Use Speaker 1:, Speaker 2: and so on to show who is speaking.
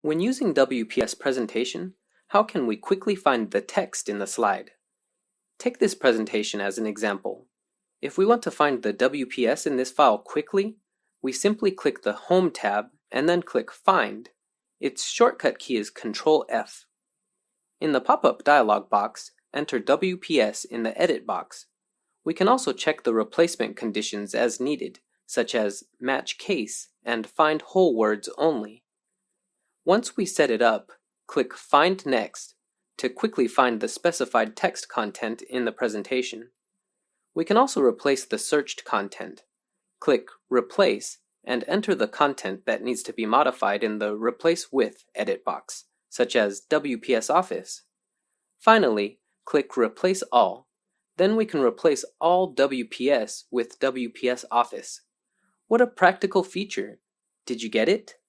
Speaker 1: When using WPS Presentation, how can we quickly find the text in the slide? Take this presentation as an example. If we want to find the WPS in this file quickly, we simply click the Home tab and then click Find. Its shortcut key is Ctrl F. In the pop-up dialog box, enter WPS in the Edit box. We can also check the replacement conditions as needed, such as Match Case and Find Whole Words Only. Once we set it up, click Find Next to quickly find the specified text content in the presentation. We can also replace the searched content. Click Replace and enter the content that needs to be modified in the Replace With edit box, such as WPS Office. Finally, click Replace All. Then we can replace all WPS with WPS Office. What a practical feature! Did you get it?